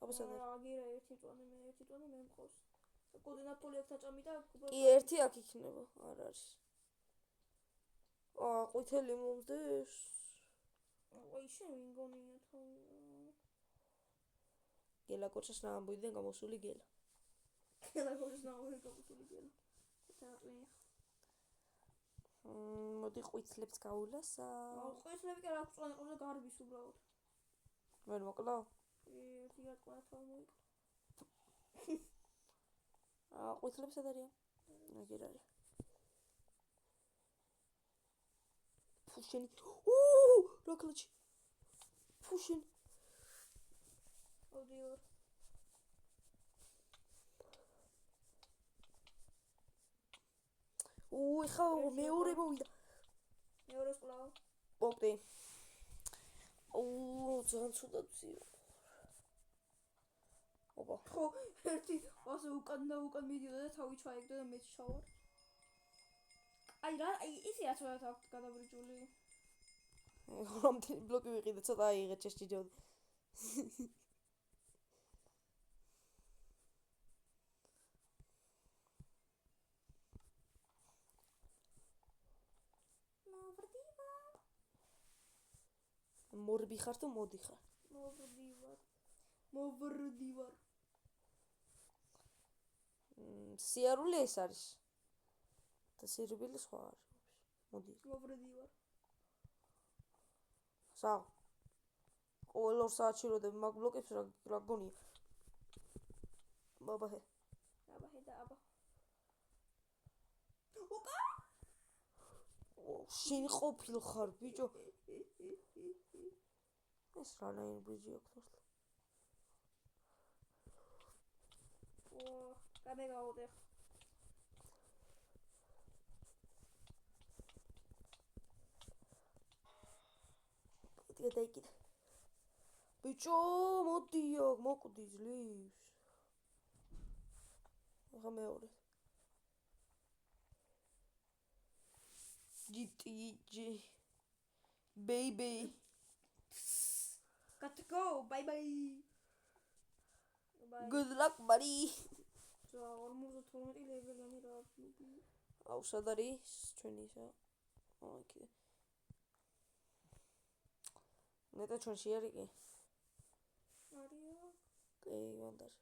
აბა სად არის? აგირა ერთი წვანი მე მყავს. კოდი ნაპოლი აქ დაჭამი და კი ერთი აქ იქნება, არ არის. ყვითელი მომდის. აი შენ ვინგონია თავი. გელა კოჩას ნაამბოიდან გამოსული გელა. გელა კოჩას ნაამბოიდან გამოსული გელა. თაყვი. მოდი ყვითლებს გავულასა. ყვითლები კი რა წვანი ყავს და გარბის უბრალოდ. ვერ მოკლა? ერთი გატყვა თავი მოიკლა. ყვითლებს სად არიან? აგერ არის. ფუშენი. რა კლაჩი. ფუშენ. ოდიო. ეხა მეორე მოვიდა. მეორეს კლავ. მოკდი. ძალიან ცუდად ვზიო. ოპა. ხო, ერთი ასე უკან მიდიოდა და თავი ჩაიგდა და მეც ჩავარ. აი ისე აცვათ აქვს გადაბრიჯული. რამდენი ბლოკი ვიყიდე, ცოტა აიღე ჩეშჭიჯოდ. მორბი ხარ თუ მოდი ხარ? მოვრდივარ. სიარული ეს არის. და სირბილი სხვა არის. მოდი. მოვრდივარ. საღ. ყოველ 2 საათში როდები მაგ ბლოკებს რა გონია? აბა და აბა. უკა? შენ ყოფილ ხარ, ბიჭო. ეს რა ნაირ ბრიჯი აქვს? გამეგაოდე. დაიკიდე. ბიჭო, მოდი აქ, მოკვდი ძლივს. ახლა მეორე. GTG. Baby. Got to go. Bye bye. Good luck, buddy. So, almost 12 level-იანი რა ფლუპი. აუ, სად არის ჩვენი ისა? იქ. ნეტა ჩვენში არის კი? არია. კი, ვანდარ.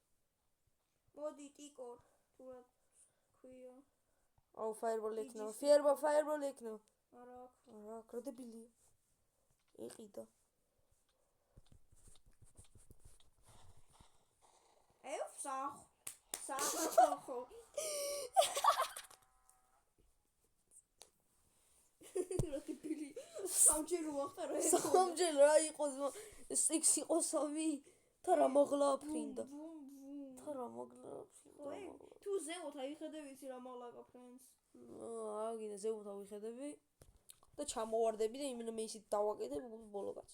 მოდი ტიკორ, თუ რა ქვია. აუ, ფაიერბოლი ექნება. ფაიერბოლი ექნება. არა. რა კრედებილია. იყიდა. სახო. რა ტიპილი. სამჯერ ვახტარა ეს. სამჯერ რა იყოს? 6 იყო 3. თარა მაღლა აფრინდა. თარა მაღლა აფრინდა. თუ ზემოთ აიხედე ვიცი რა მაღლა გაფრენს. აგინე ზემოთ ავიხედები და ჩამოვარდები და იმენა მე ისიც დავაკეთებ ბოლოკაც.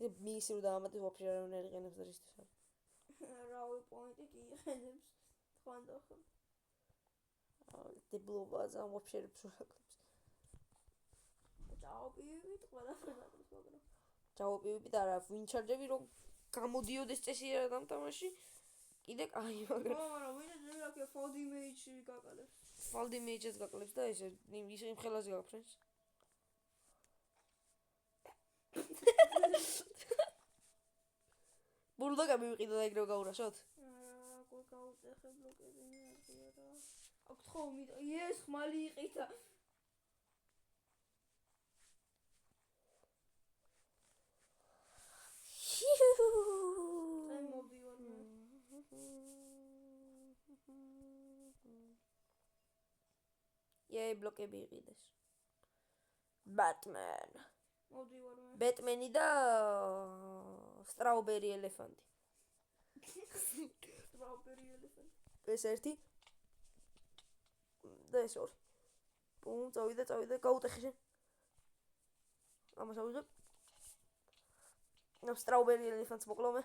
ეს მიისი რომ დაამატე ვაფშე არ ვინერიღენებს და რისთვის არის. რავი პოინტი კი იყენებს თქვანდახან. დებლობა ძალიან ვაფშე ფშურაკლებს. ჩაოპივით ყველაფერს მაგრამ. ჩაოპივით არა ვინჩარჯები რომ გამოდიოდეს წესი რა დამთამაში. კიდე კაი მაგრამ ვინაჯი რა კი ფოლდი მეიჩი გაკალებს. ფოლდი მეიჩს გაკლებს და ისე იმ ხელაზე გაფრენს. ბულდოგა მივიყიდა და ეგრევე გაურაშოთ? რა გავუტეხე ბლოკები მეღია რა. აქ ხო ეს ხმალი იყიდა. აი მოვდივარ მე. ბლოკები იყიდეს. Batman. მოვდივარ მე. Batman-ი და Strawberry Elephant. Strawberry Elephant. ეს ერთი. და ეს ორი. პუმ, წავიდა, გაუტეხე შენ. ამას ავიღებ. Strawberry Elephant-ს მოკლავ მე.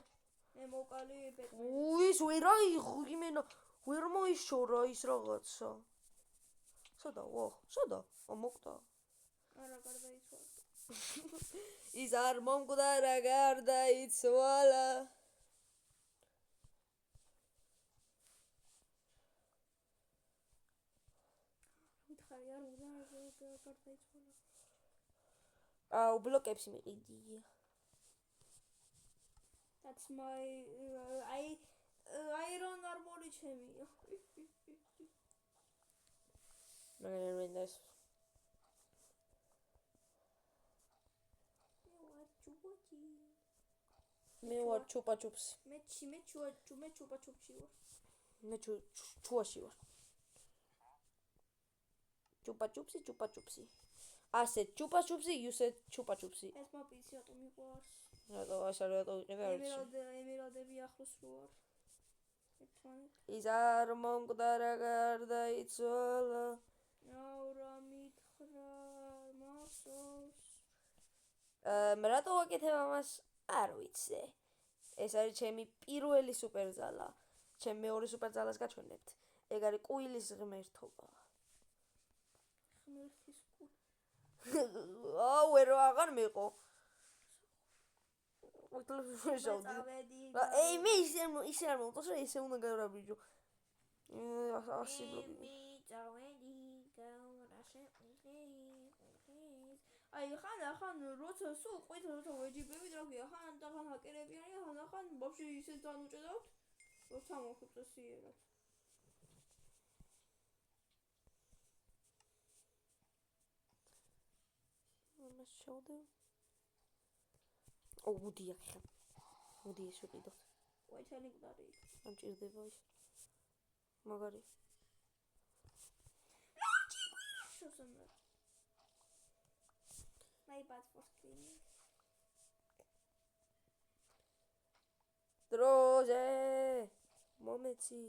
მე მოკალი Batman. ის ვერ აიღო იმენა. ვერ მოიშორა ის რაღაცა. სადა? მოკდა. არა, გარდაიცვალა. ის არ მომკვდა რა გარდაიცვალა. ხარი არ უნდა გარდაიცვალა. აუ ბლოკებს მიყიდი. That's my iron armor ჩემია. მაგრამ მინდას მე ვარ ჩუპაჩუპს. მე ჩუპაჩუპში ვარ. მე ჩუაში ვარ. ჩუპაჩუპსი. ასე ჩუპაჩუპსი, იუსე ჩუპაჩუპსი. ეს მოპის რატომ მიყვარს? რატო ასე რატო იყიდა არ ვიცი. ემერალდები ახლოს რო არ. ის არ მომკვდარა გარდაიცვალა. აურა მითხრა მასოს. მე რატო ვაკეთებ ამას? არ ვიცი. ეს არის ჩემი პირველი სუპერძალა. ჩემ მეორე სუპერძალას გაჩვენებთ. ეგ არის კუილის ღმერთობა. ღმერთის კუილი. აუ ერო აღარ მიყო. ეი მე ისე არ მომწონს რომ ესე უნდა გავრაბიჯო. ასე ბლოკი. აი ხან როცა სულ ყვითელ როცა ვეჯიბები რა ქვია ხან ჰაკერები არიან ხან ვაფშე ისე დანუჭედავთ რომ ჩამოვხუწე სიერად. ამას შევდე. ო მოდია ხა. მოდი ეს ვიყიდოთ. ყვითელი მკვდარი. ამ ჭირდება ის. მაგარი. შევსამრად. My bad for screaming. დროზე. მომეცი.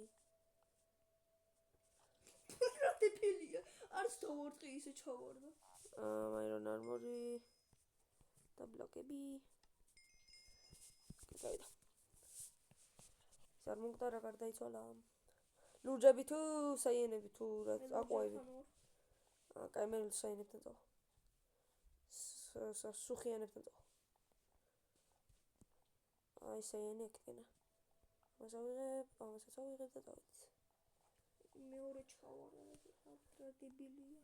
რა დეპილია. არც დავორტყი ისე ჩავარდა. აირონ არმორი და ბლოკები. გავიდა. სარ მომკვდარა გარდაიცვალა. ლურჯები თუ საიენები თუ რა აყვავები. კაი მე საიენებთან წავა. სუხიანებთან წავა. აი საიენი ეკენა. მასავიღებ და წავიდეთ. მეორე ჩავარდა რა დებილია.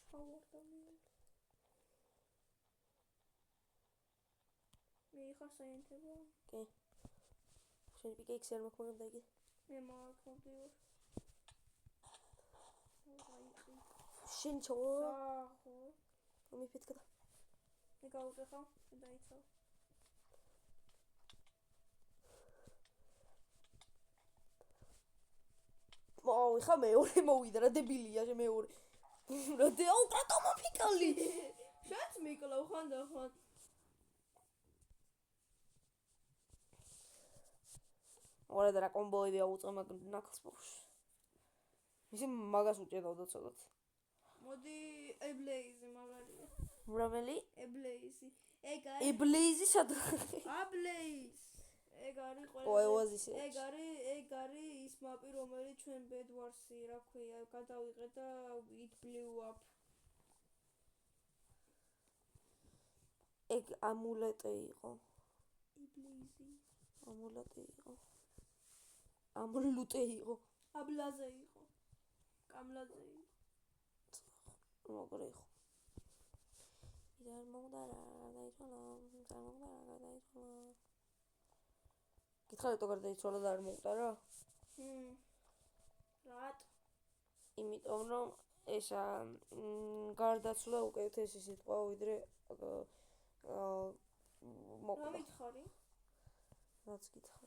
ჩავარდა მე ხარ საიენთება? კი. შენ პიკეიქს არ მაქვს მაგam დაიგე. მე მაქვს მოდივარ. შენ ჩავა. ხო. მომიფეთქა. მე გავუწეხავ, მე დაიცავ. აუ ხა მეორე მოვიდა რა დებილია შე მეორე. რა დაუ რატო მომფიქალი? შენც მიკლავ ხან და ხან. ორა და რა კომბოები აუწყე მაგ ნაკლს ბოქს. ისე მაგას უჭედავდა ცოტათ. მოდი ებლეიზი მაგარია. რომელი? ებლეიზი. ეგ ებლეიზი სად? აბლეიზ. ეგ არის ოაზისი. ეგ არის ის მაპი რომელიც ჩვენ ბედვარსი რა ქვია გადავიღეთ და it blew up. ეგ ამულეტი იყო. იბლეიზი. ამულეტი იყო. ამულუტე იყო. აბლაზე იყო. კამლაზე იყო. როგორ იყო? იდარ მომდარა გადაიცვალა. გითხარი თუ გარდაიცვალა და არ მომკვდარა? რატ? იმიტომ რომ ესა გარდაცვლა უკეთესი სიტყვა ვიდრე რა მითხარი? რაც გითხარ.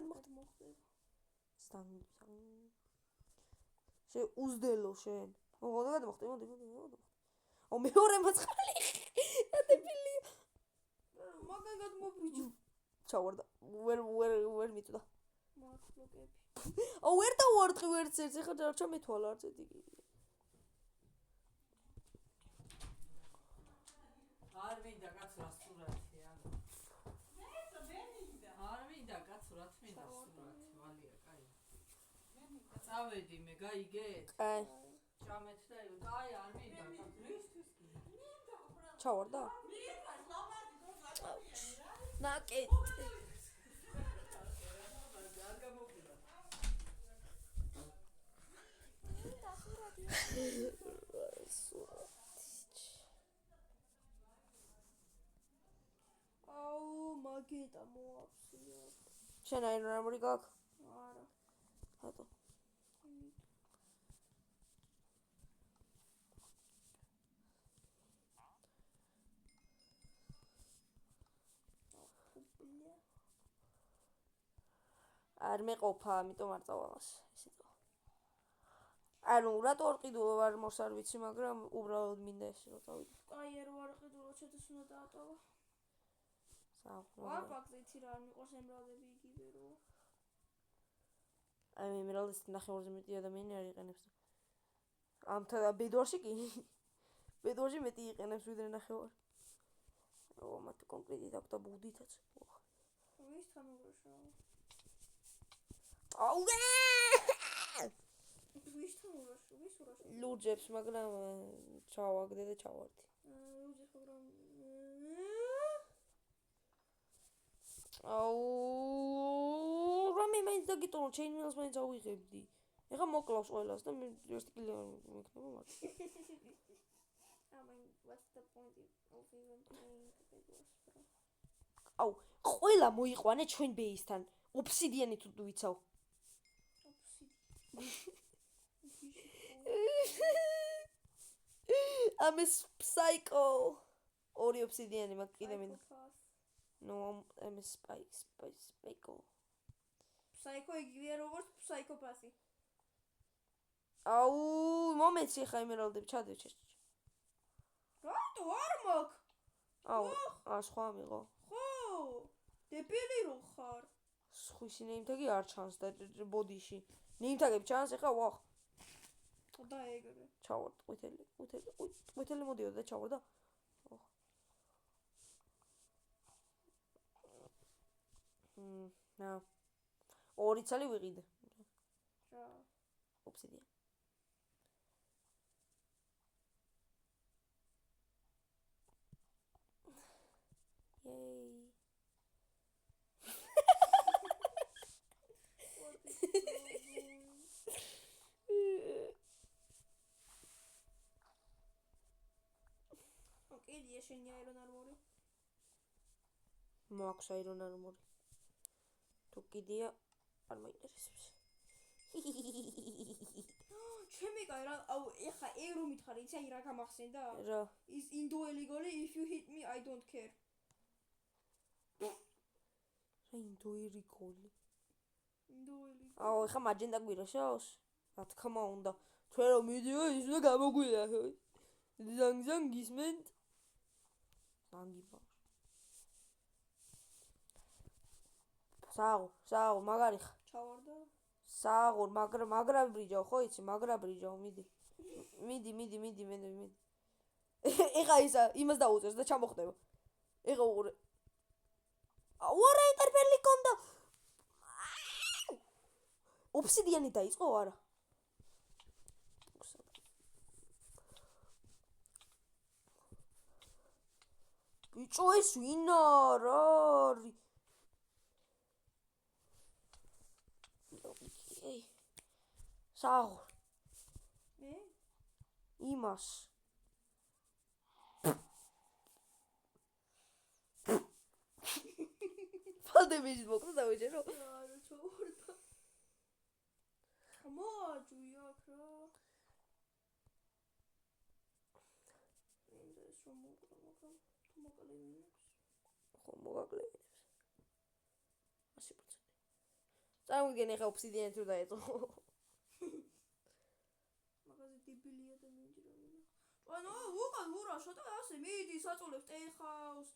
გადმოხდი. შე უზდელო შენ. გადმოხდი. ო მეორე მაცხალი. რა დებილია. მაგან გადმობრიჯო. ჩავარდა. ვერ მიწდა. მაგ ბლოკები. ო ვერ დავარტყი ვერც ერთს ხა დარჩა მეთვალა არც ერთი. არ მინდა კაცო სურათი ანუ. არ მინდა კაცო რა მინდა სურათი ვალია კაი. წავედი მე გაიგეთ? კაი. ჩამეთ და კაი არ მინდა კაცო. ჩავარდა? ნაკეტი. აუ მაგეტა მოაფსია. შენ აირონ არმორი გაქვს? არა. რატო? არ მეყოფა, ამიტომ არ წავალას. ესეთო. ანუ რატო არ ყიდულობ არმორს არ ვიცი, მაგრამ უბრალოდ მინდა ეს რომ წავიდე. აი არ ვარ ყიდულო, შედეს უნდა დაატოვა. საუბრობ. ვარპაკზე იცი რა არ მიყვარს ემრალდები იგივე რო. აი მე ემრალდის ნახევარზე მეტი ადამიანი არ იყენებს. ამთა და ბედვარში კი. ბედვარში მეტი იყენებს ვიდრე ნახევარი. ო მათ კონკრეტით აქვს და ბუდითაც. ვის თანურაშო? აუ! ვის თანურაშო? ვის ურაშო? ლურჯებს, მაგრამ ჩავაგდე და ჩავარდი. ლურჯებს, მაგრამ აუ! რამე მაინც დაგიტოვო, ჩეინმეილს მაინც ავიღებდი. ეხა მოკლავს ყველას და მე ერთი კილი არ მეკნება მაგრამ. what's the point of even playing the Bedwars, bro? აუ, ყველა მოიყვანე ჩვენ ბეისთან. ოფსიდიანი თუ ვიცავ. I'm a psycho. ორი ოფსიდიანი მაგ კიდე მინდა. No, I'm a psycho. Psycho იგივეა როგორც psychopath. აუ, მომეცი ხა ემერალდები ჩადე. რატო არ მაქვს? აუ, სხვა მიღო. ხო, დებილი რო ხარ. სხვისი ნეიმთაგი არ ჩანს და ბოდიში. ნეიმთაგები ჩანს ეხა ვახ. და ეგრე. ჩავარ ყვითელი მოდიოდა და ჩავარ და. ნა. ორი ცალი ვიყიდე. რა. ოფსიდიან. Yay. ოკეი, შენი აირონ არმორი. მაქვს აირონ არმორი. თუ კიდია არ მაინტერესებს. ჩემი კაი რა, აუ ეხა ევრო მითხარი, იცი აი რა გამახსენდა? რა? Is ინდოელი გოლი if you hit me I don't care. რა ინდოელი გოლი? ინდოელი. აუ, ეხა მაჯენდა გვირაშავს? რა თქმა უნდა. ჩვენ რომ მიდიო, ის უნდა გამოგვიახო. ზანგ ისმენთ. ზანგი ბავშვი. საღო, მაგარი ხა. ჩავარდა. საღო, მაგრა ბრიჯაო, ხო იცი, მაგრა ბრიჯაო, მიდი. მიდი. ეხა ისა იმას დაუწევს და ჩამოხდება. ეხა უყურე. აუ, არა ინტერფერი კონდა. ოფსიდიანი დაიწყო არა? ბიჭო ეს ვინ არის? საღო. მე? იმას. ფალდები მოკდა დავიჯერო. არა, ჩავარდა. მოაჯვია აქ რა. ეს რომ მოკლა, მაგრამ თუ მოკლევინებს. ხო, მოგაკლევინებს. 100%. წამოგიგენ ეხა ოფსიდიანი თუ დაეწყო. მაგაზე დებილია და მინჯრა მინა. ანუ უყან ურაშო და ასე მიდი საწოლებს ტეხავს.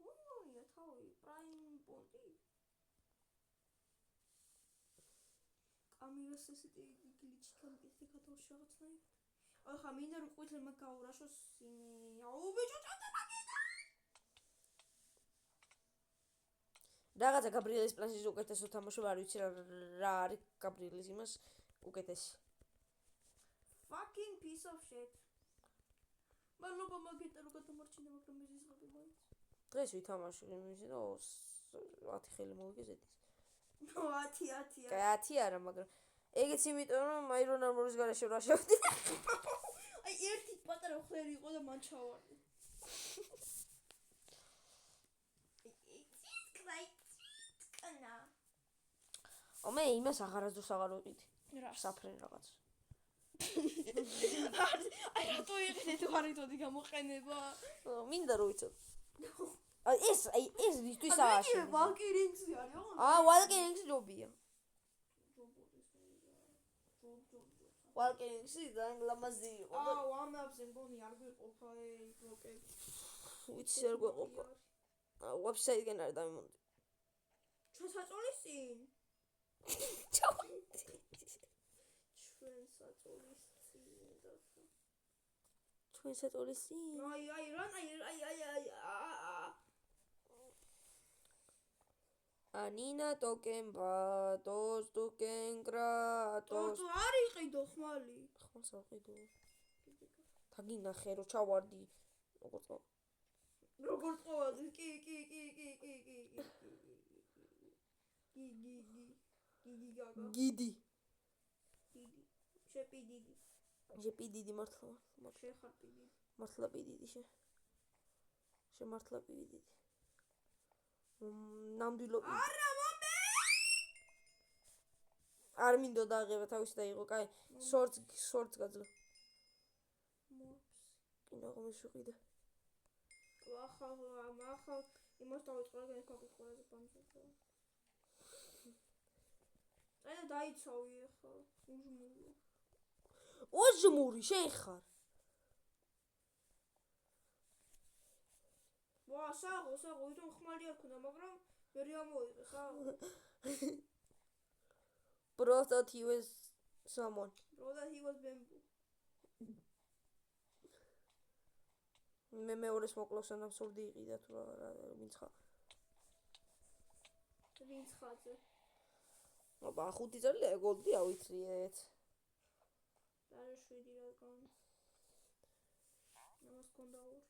ოია თავი პრაიმ პონტი. კამერას ესეთი გლიჩი გამკეთე კატოში რაღაცნაირად. აი ხა მინდა რომ ყვითელმა გაურაშოს იმი. აუ ბიჭო წამაგიდა. რაღაცა გაბრიელის პლანშის უკეთესო თამაშობ არ ვიცი რა არის გაბრიელის იმას უკეთესი. Fucking piece of shit. მადლობა მაგეტა რომ გადამარჩინე, მაგრამ მეზიზღები მაინც. დღეს ვითამაშე იმისი და 10 ხელი მოვიგე ზეთის. 10 კაი 10 არა, მაგრამ ეგეც იმიტომ რომ აირონ არმორის გარეშე რა შევდი. აი ერთი პატარა ხელი იყო და მან ჩავარდი. კანა. მე იმას აღარასდროს აღარ ვიყიდი. რა? საფრენ რაღაც. აი რატო იყიდე თუ არ იტოდი გამოყენება? მინდა რომ ვიცოდე. ეს ისთვის აი ვალკირინგსი არის ოღონდ. ვალკირინგსი ჯობია. ვალკირინგსი ძალიან ლამაზი იყო. ამებზე მგონი არ გვიყოფა ბლოკები. ვიცი არ გვეყოფა. ვებსაიტიდან არ დამიმონდი. ჩვენ საწოლის წინ. ჩვენ საწოლის წინ. აი რან აი ანინა ტოკენბა დოს ტუკენკრა დოს არ იყიდო ხმალი. ხმალს არ ყიდო. თაგინახე რომ ჩავარდი. როგორ წოვადი? კი. გიდი. შეპიდიდი. შეპიდიდი მართლა. შეხარპიდი. მართლა პიდიდი შემართლა პიდიდი. ნამდვილო პიდიდი. არა მომე. არ მინდო დააღება თავისი დაიღო, კაი. შორტს გაძლო. კინო ღმეშუყიდა. ახალ იმას დავიწყე ეს კაკუხურაზე პანჭო. აი დაიცავი ახლა. ოჟმური შენ ხარ. საღო, ვითომ ხმალი არ ქონდა, მაგრამ ვერი ამოიღე, საღო. Bro thought he was someone. Bro that he was bamboo. მე მეორეს მოკლავს ან აბსურდი იყიდა თუ რა ვინც ხარ. ვინც ხარზე? აბა 5 წელია გოლდი ავიწრიეთ. და 7 რაგან. ამას კონდა ორ.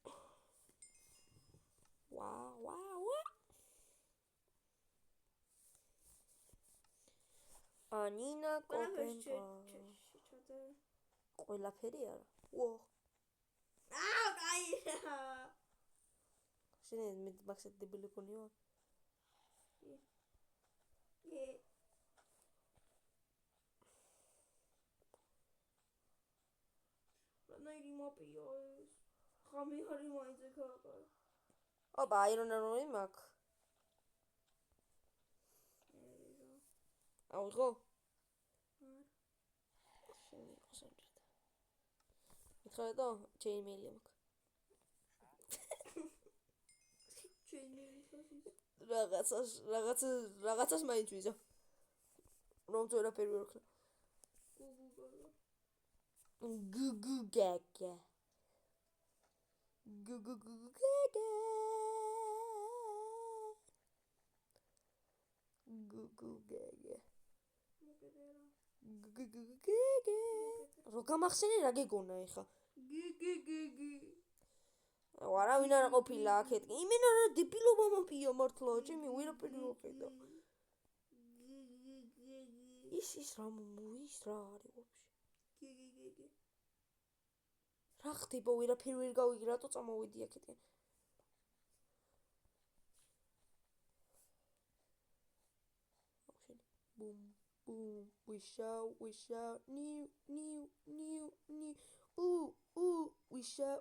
Wow. ანინა კოპენკა. ყველაფერი არა. გაირა. შენ მე მაქსად დებილი გონიო? რანაირი მაპია ეს? ხამი არის მაინც ეხლა. აბა აირონერული მაქვს. აიღო? შენ იყო სამჭირდა. მithra და ჩემი მეილი მაქვს. რაღაცას მაინც ვიზო. რომ თუ ვერაფერი ვერ ხდა. გუგუ გაგა. რო გამახსენე რა გეგონა ეხა? არავინ არ ყოფილა აქეთ. იმენა რა დებილობა მოფია მართლა, ჩემი ვერაფერი ვერ ხედა. ის რა არის ვაფშე? რა ხდება ვერაფერი ვერ გავიგე, რატო წამოვედი აქეთკენ? Boom, wish out, new,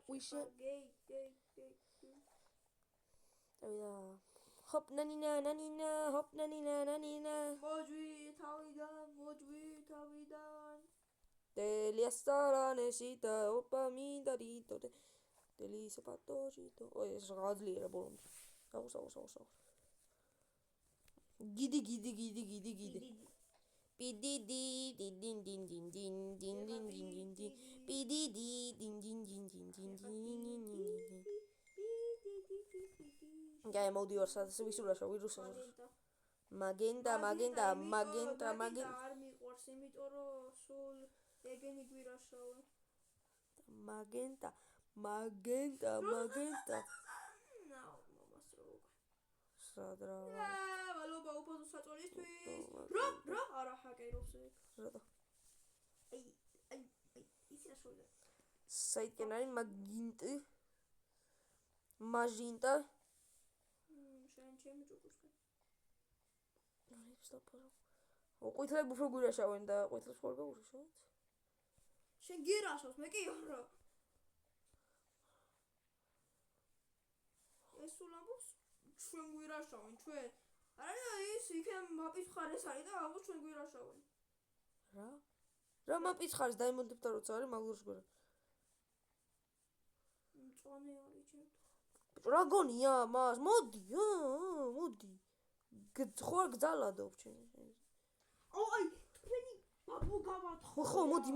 wish out. Gay. Hop nanina, hop nanina. Mojvi tavidan. Deliastara nesita, opa mindarito, delise patogito. Oi, ეს გაძლიერა ბოლომდე. აუ. Gidi. Pididi din. Pididi din. Gaya მოდი ორსაც ვისურაშო ვირუსს. მაგენტა. არ მიყვარს, იმიტომ რომ სულ ეგენი გვირაშავე. მაგენტა. რა მადლობა უფასო საწოლისთვის რა არა ჰაკერობს ეგ რატო აი ისი რა შევიდა საიტკენ არის მაგინტა შენ ჩემი ჭუჭუსკენ არის დაფარო ყვითლები უფრო გვირაშავენ და ყვითლებს ხوار გაურაშავთ შენ გირაშავს მე კი არა ეს სულ ამბობს ჩვენ გვირაშავენ ჩვენ არა ის იქნებ მაპის მხარეს არის და ამბობს ჩვენ გვირაშავენ რა მაპის მხარეს დაიმონდებდა როცა არის მაგურს გვერა მწვანე არის ჩემ რა გონია მას მოდი ხوار გძალადობ ჩვენ აი თქვენი ბაბუ გავათხო ხო მოდი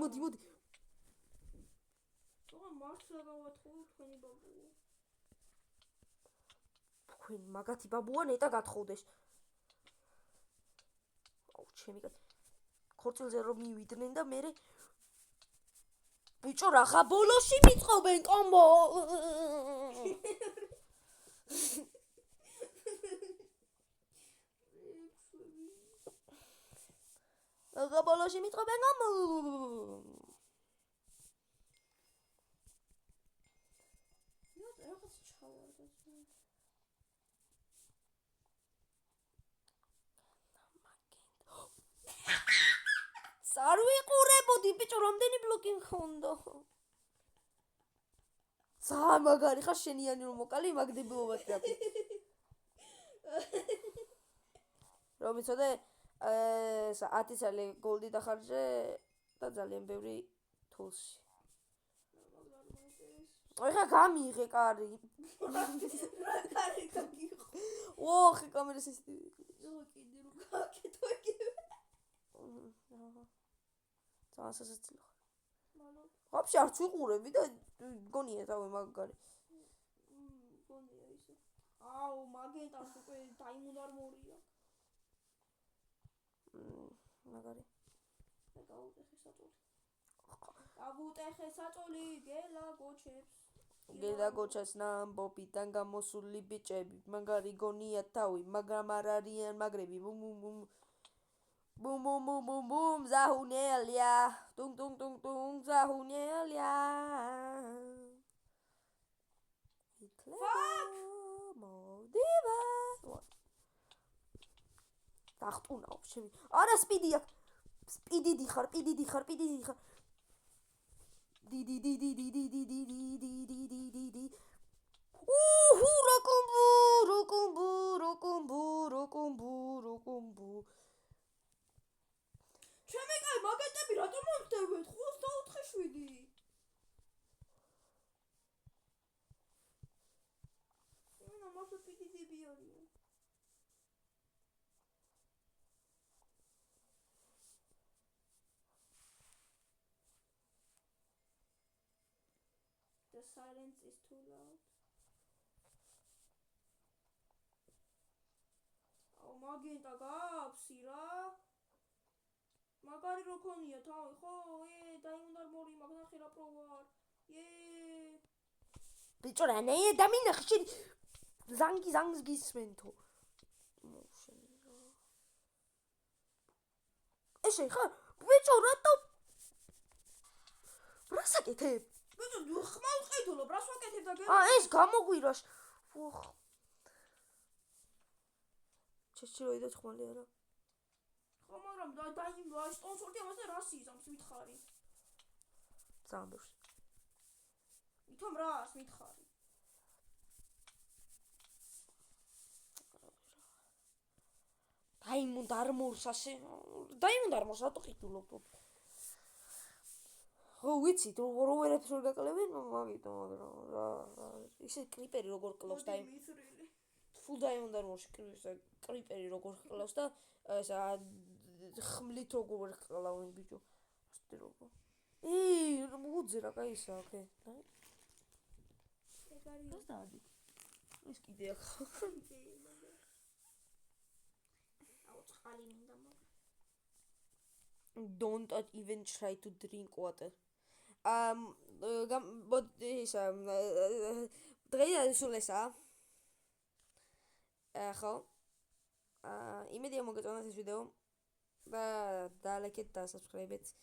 მართლა გავათხო თქვენი ბაბუ თქვენ მაგათი ბაბუა ნეტა გათხოვდეს აუ ჩემი ქორწილზე რომ მივიდნენ და მე ბიჭო რაღა ბოლოში მიწყობენ კომბო რაღა ბოლოში მიწყობენ კომბო რაღაც ჩავარდა არ ვიყურებოდი ბიჭო რამდენი ბლოკი მქონდა ძა მაგარი ხარ შენიანი რომ მოკალი მაგდებულობად დაფი რომ იცოდე 10 წელი გოლდი დახარჯე და ძალიან ბევრი თულში ეხა გამიღე კარი კარი გაგიხო ოხი კამერას ის კიდე რომ გაკეთო იგივე წასასაცილო მალო ვაფშე არც ვიყურები და გონია თავი მაგარი გონია ისე აუ მაგენტას უკვე დაიმუნარმორია მაგარი გავუტეხე საწოლი გელა გოჩებს ნამბობიდან გამოსული ბიჭები მაგარი გონია თავი მაგრამ არ არიან მაგრები ბუმ ზაჰუნელია ტუნ ზაჰუნელია მოდივა დახტუნაო შემი არა სპიდია სპიდი დიხარ დი როკომბუ ჩემი კაი მაგენტები რატომ მომხდებეთ 5-4-7 ენა მართლა პიდიდები არიან The silence is too loud. აუ მაგენტა გააფსი რა მაგარი რო ქონია თავი ხო დაიმუნარმორი მაგნახი რა პროვარ ბიჭო რა ნე დამინახე შენ ზანგს გისმენთო ეშე ხარ ბიჭო რატო რასაკეთებ ბიჭო ხმალ ყიდულობ რას ვაკეთებ და ეს გამოგვირაშ ოხ შეშროიდო ხმალი არა ხო მაგრამ დაიმვა სპონსორდი ამასე რას იზამს მითხარი ზამბურს ითომ რას მითხარი დაიმუნდა არმორს რატო ყიდულობ ხო ვიცი თუ რომერებს ვერ გაკლებენ მაგითო მაგრამ რა ისე კრიპერი როგორ კლავს და ფულ დაიმუნდა არმორში კრიპერი როგორ კლავს და ესა ხმლით როგორ ყლავენ ბიჭო ასეთი როგორ მუძე რა кайისა ოკე ეგარი რას დაადი ის კიდე ახ აუ წყალი მინდა მაგ don't even try to drink water დღეიდან სულ ესა ხო იმედია მოგეწონათ ეს ვიდეო და დალაიქეთ და subscribe-ეთ.